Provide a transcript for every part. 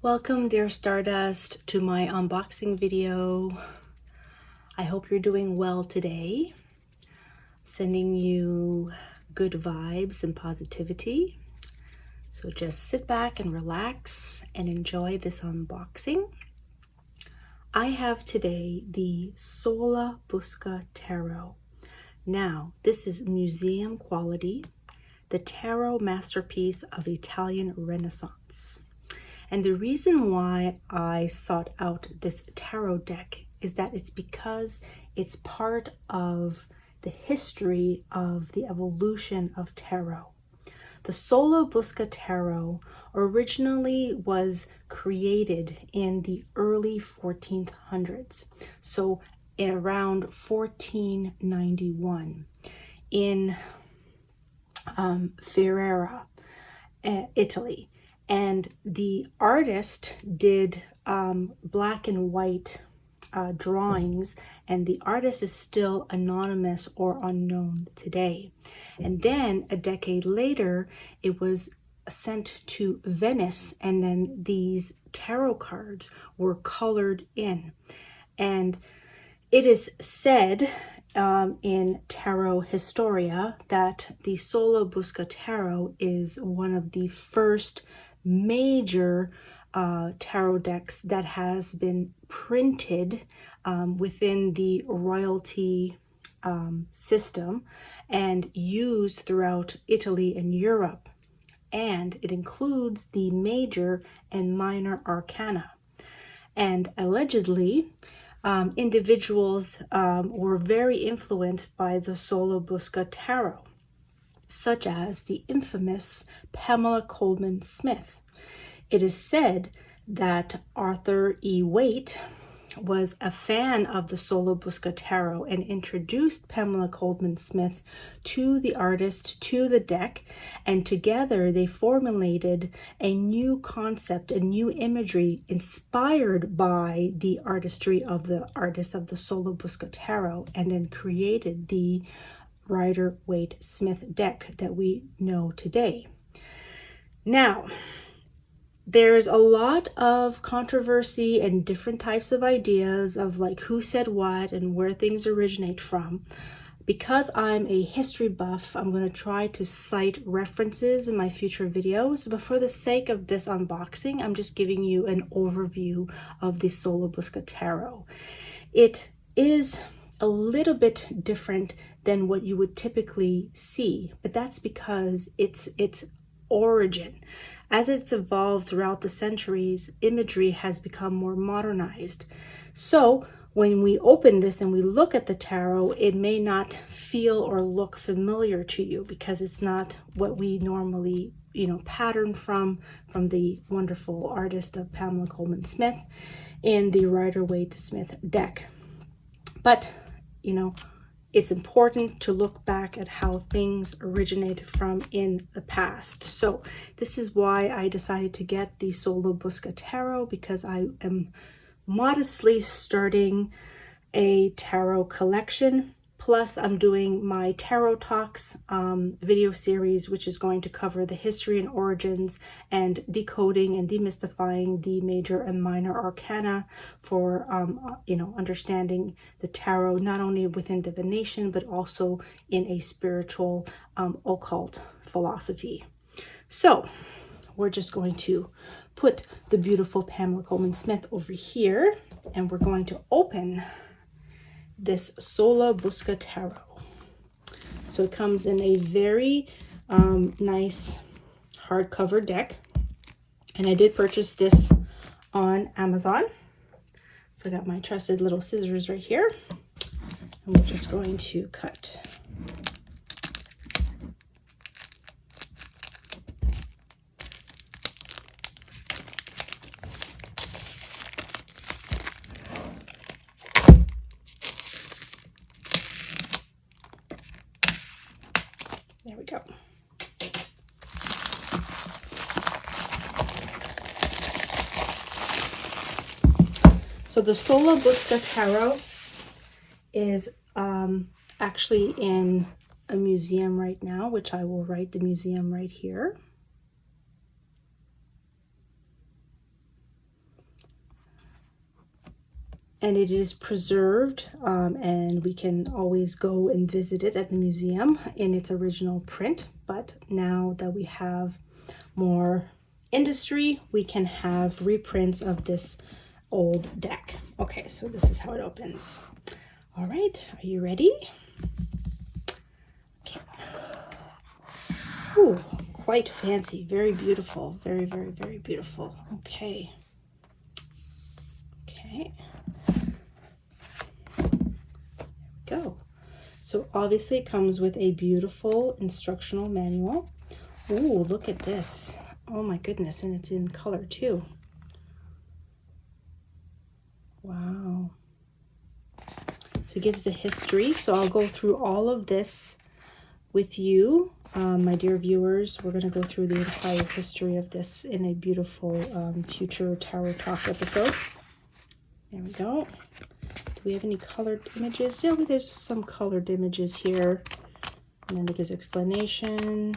Welcome, dear Stardust, to my unboxing video. I hope you're doing well today. Sending you good vibes and positivity. So just sit back and relax and enjoy this unboxing. I have today the Sola Busca Tarot. Now, this is museum quality, the tarot masterpiece of Italian Renaissance. And the reason why I sought out this tarot deck is that it's because it's part of the history of the evolution of tarot. The Sola Busca Tarot originally was created in the early 1400s, so in around 1491 in Ferrara, Italy. And the artist did black and white drawings, and the artist is still anonymous or unknown today. And then a decade later, it was sent to Venice, and then these tarot cards were colored in. And it is said in Tarot Historia that the Sola Busca Tarot is one of the first major tarot decks that has been printed within the royalty system and used throughout Italy and Europe. And it includes the major and minor arcana. And allegedly, individuals were very influenced by the Sola Busca Tarot, such as the infamous Pamela Colman Smith. It is said that Arthur E. Waite was a fan of the Sola Busca Tarot and introduced Pamela Colman Smith to the artist, to the deck, and together they formulated a new concept, a new imagery inspired by the artistry of the artist of the Sola Busca Tarot, and then created the Rider-Waite Smith deck that we know today. Now, there's a lot of controversy and different types of ideas of like who said what and where things originate from. Because I'm a history buff, I'm going to try to cite references in my future videos, but for the sake of this unboxing, I'm just giving you an overview of the Sola Busca Tarot. It is a little bit different than what you would typically see, but that's because its origin. As it's evolved throughout the centuries, imagery has become more modernized. So when we open this and we look at the tarot, it may not feel or look familiar to you because it's not what we normally, pattern from the wonderful artist of Pamela Colman Smith in the Rider-Waite Smith deck. But, it's important to look back at how things originated from in the past. So this is why I decided to get the Sola Busca Tarot, because I am modestly starting a tarot collection. Plus, I'm doing my Tarot Talks video series, which is going to cover the history and origins and decoding and demystifying the major and minor arcana for, understanding the tarot, not only within divination, but also in a spiritual occult philosophy. So we're just going to put the beautiful Pamela Colman Smith over here, and we're going to open this Sola Busca Tarot. So it comes in a very nice hardcover deck, and I did purchase this on Amazon. So I got my trusted little scissors right here, and we're just going to cut. There we go. So the Sola Busca Tarot is actually in a museum right now, which I will write the museum right here. and it is preserved, and we can always go and visit it at the museum in its original print. But now that we have more industry, we can have reprints of this old deck. Okay, so this is how it opens. All right, are you ready? Okay. Ooh, quite fancy, very beautiful, very, very, very beautiful. Okay. Okay. There we go. So obviously it comes with a beautiful instructional manual. Ooh, look at this. Oh my goodness, and it's in color too. Wow. So it gives the history. So I'll go through all of this with you, my dear viewers. We're going to go through the entire history of this in a beautiful future Tarot Talk episode. There we go. Do we have any colored images? Yeah, there's some colored images here. And then it gives explanation.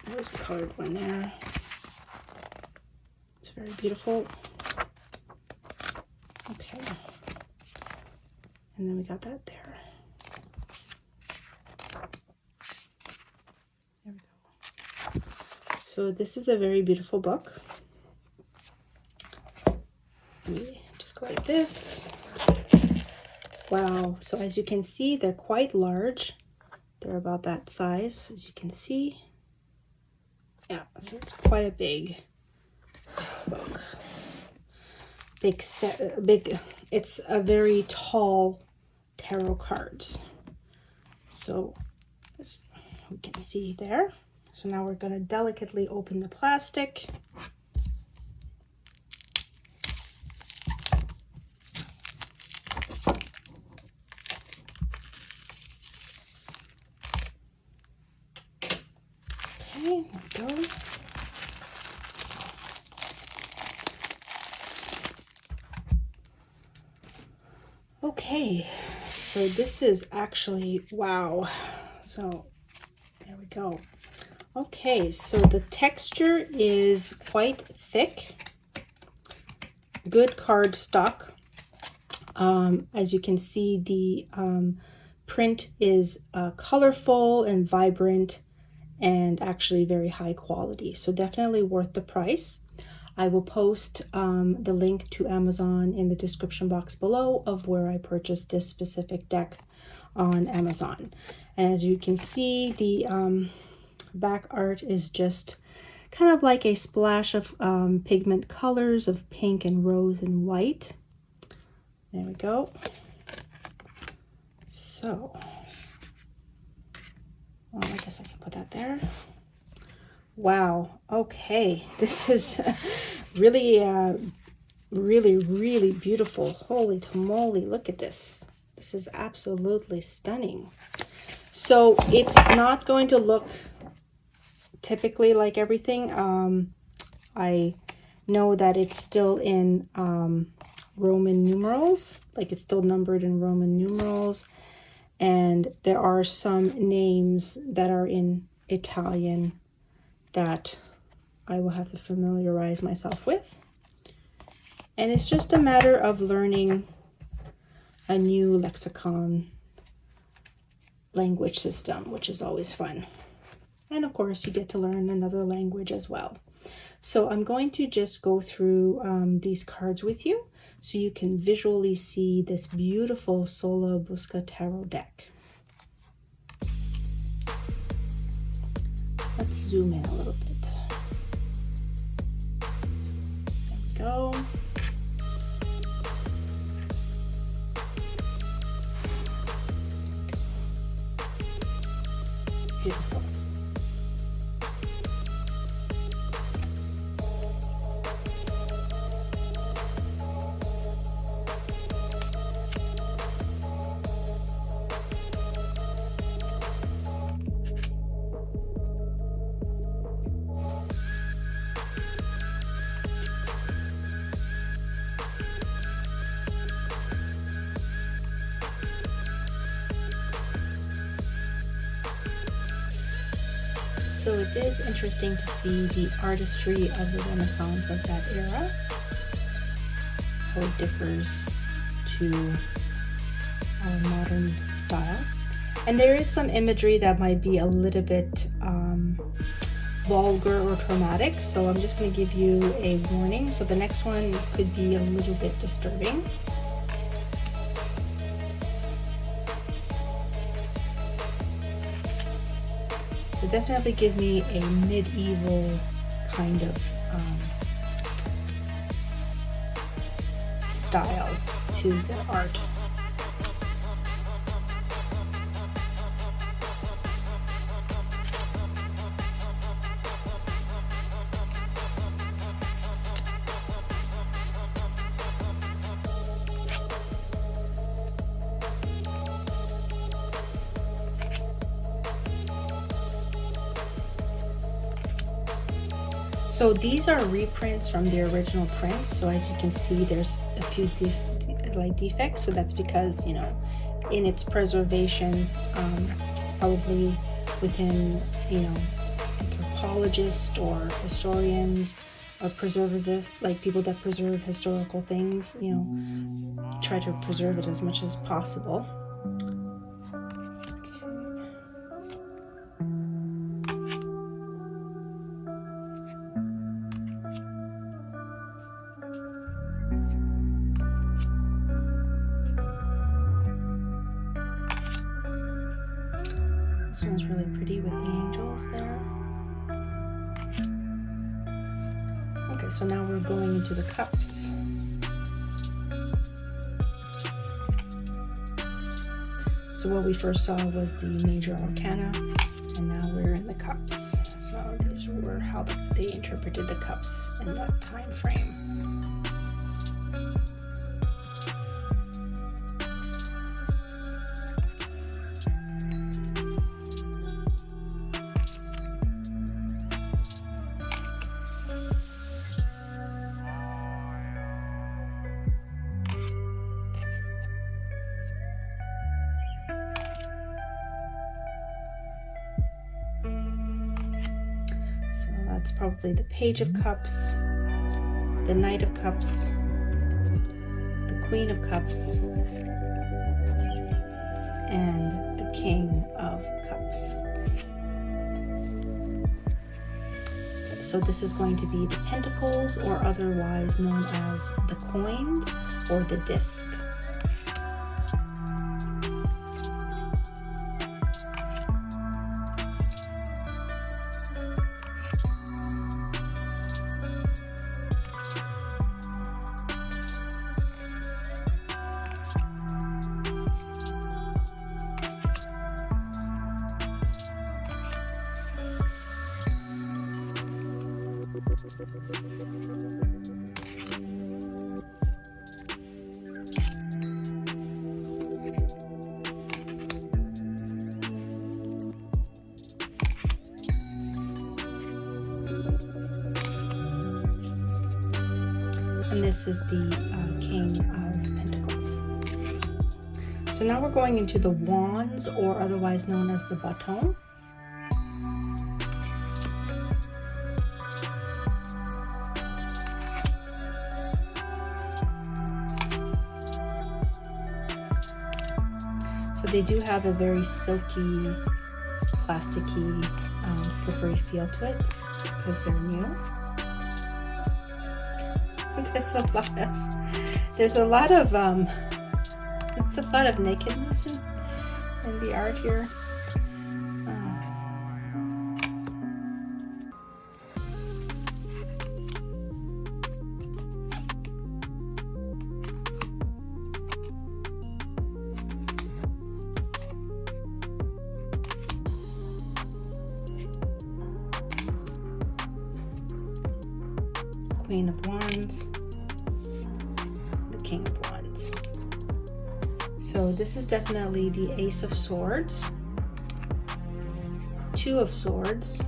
There's a colored one there. It's very beautiful. Okay. And then we got that there. There we go. So this is a very beautiful book. Just go like this. Wow. So as you can see, they're quite large. They're about that size, as you can see. Yeah, so it's quite a big book. Big set, big. It's a very tall tarot cards. So as we can see there. So now we're going to delicately open the plastic. Okay, there we go. Okay, so this is actually, wow. So there we go. Okay, so the texture is quite thick, good card stock. As you can see, the print is colorful and vibrant and actually very high quality. So definitely worth the price. I will post the link to Amazon in the description box below of where I purchased this specific deck on Amazon. And as you can see, the back art is just kind of like a splash of pigment colors of pink and rose and white. There we go. So, well, I guess I can put that there. Wow. Okay. This is really, really beautiful. Holy tamale. Look at this. This is absolutely stunning. So it's not going to look typically like everything. I know that it's still in Roman numerals, like it's still numbered in Roman numerals. And there are some names that are in Italian that I will have to familiarize myself with. And it's just a matter of learning a new lexicon language system, which is always fun. And of course, you get to learn another language as well. So I'm going to just go through these cards with you so you can visually see this beautiful Sola Busca Tarot deck. Let's zoom in a little bit. There we go. Beautiful. So it is interesting to see the artistry of the Renaissance of that era. how it differs to our modern style. And there is some imagery that might be a little bit vulgar or traumatic, so I'm just going to give you a warning. So the next one could be a little bit disturbing. It definitely gives me a medieval kind of style to the art. So these are reprints from the original prints. So as you can see, there's a few defects. So that's because, you know, in its preservation, probably within, you know, anthropologists or historians or preservers, like people that preserve historical things, you know, try to preserve it as much as possible. This one's really pretty with the angels there. Okay, so now we're going into the cups. So what we first saw was the major arcana, and now we're in the cups. So these were how they interpreted the cups in that time frame. That's probably the Page of Cups, the Knight of Cups, the Queen of Cups, and the King of Cups. So this is going to be the Pentacles, or otherwise known as the coins or the disc. And this is the King of Pentacles. So now we're going into the Wands, or otherwise known as the Baton. So they do have a very silky, plasticky, slippery feel to it because they're new. There's a lot of it's a lot of nakedness in the art here. Queen of Wands, the King of Wands. So this is definitely the Ace of Swords, Two of Swords.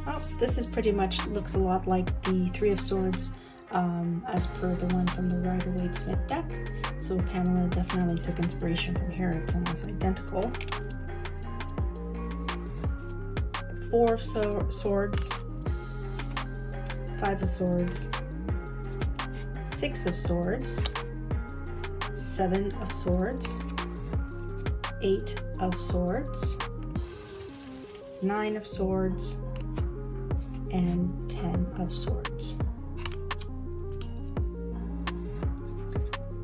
Oh, this is pretty much looks a lot like the Three of Swords as per the one from the Rider-Waite Smith deck. So Pamela definitely took inspiration from here. It's almost identical. Four of Swords, Five of Swords, Six of Swords, Seven of Swords, Eight of Swords, Nine of Swords, and 10 of Swords.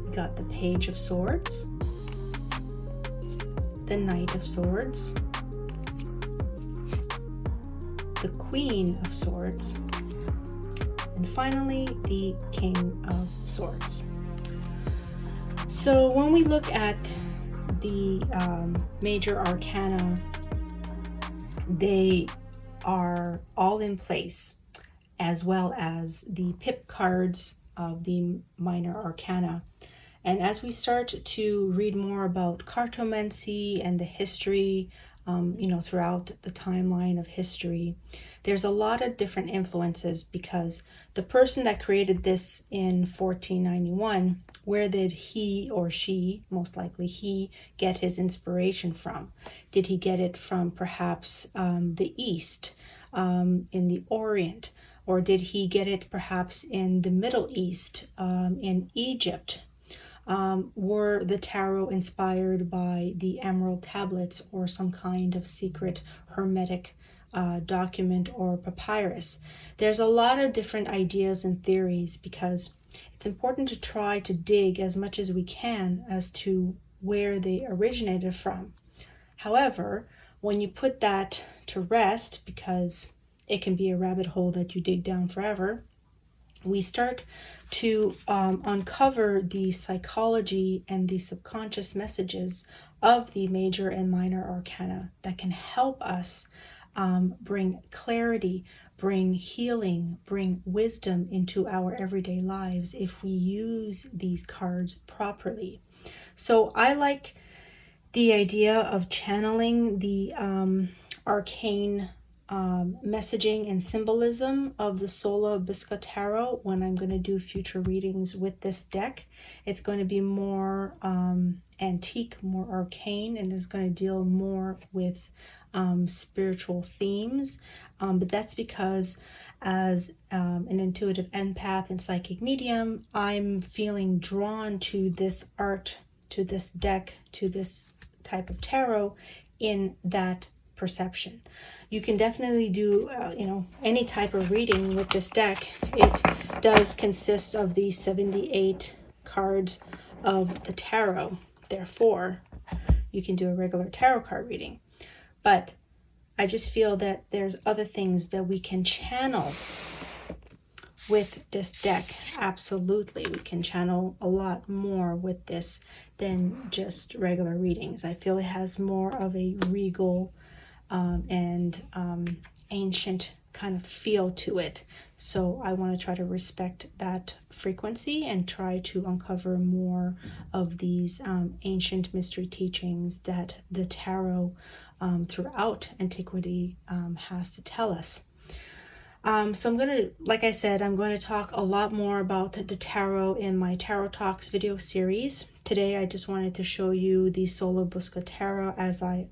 We got the Page of Swords, the Knight of Swords, the Queen of Swords, and finally the King of Swords. So when we look at the major arcana, they are all in place, as well as the pip cards of the minor arcana. And as we start to read more about cartomancy and the history, throughout the timeline of history, there's a lot of different influences, because the person that created this in 1491, where did he or she, most likely he, get his inspiration from? Did he get it from perhaps the East, in the Orient, or did he get it perhaps in the Middle East, in Egypt? Were the tarot inspired by the emerald tablets or some kind of secret hermetic document or papyrus? There's a lot of different ideas and theories, because it's important to try to dig as much as we can as to where they originated from. However, when you put that to rest, because it can be a rabbit hole that you dig down forever, we start to uncover the psychology and the subconscious messages of the major and minor arcana that can help us bring clarity, bring healing, bring wisdom into our everyday lives if we use these cards properly. So I like the idea of channeling the arcane messaging and symbolism of the Sola Busca Tarot when I'm going to do future readings with this deck. It's going to be more antique, more arcane, and it's going to deal more with spiritual themes. But that's because as an intuitive empath and psychic medium, I'm feeling drawn to this art, to this deck, to this type of tarot in that perception. You can definitely do any type of reading with this deck. It does consist of the 78 cards of the tarot. Therefore, you can do a regular tarot card reading. But I just feel that there's other things that we can channel with this deck. Absolutely, we can channel a lot more with this than just regular readings. I feel it has more of a regal and ancient kind of feel to it. So I want to try to respect that frequency and try to uncover more of these ancient mystery teachings that the tarot throughout antiquity has to tell us. So I'm going to, like I said, I'm going to talk a lot more about the tarot in my Tarot Talks video series. Today I just wanted to show you the Sola Busca Tarot as I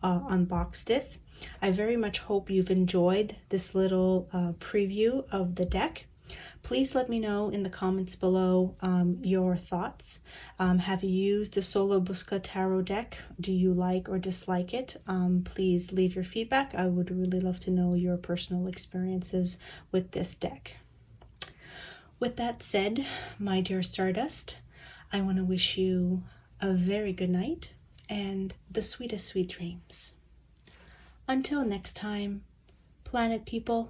unbox this. I very much hope you've enjoyed this little preview of the deck. Please let me know in the comments below your thoughts. Have you used the Sola Busca Tarot deck? Do you like or dislike it? Please leave your feedback. I would really love to know your personal experiences with this deck. With that said, my dear Stardust, I want to wish you a very good night and the sweetest sweet dreams. Until next time, planet people.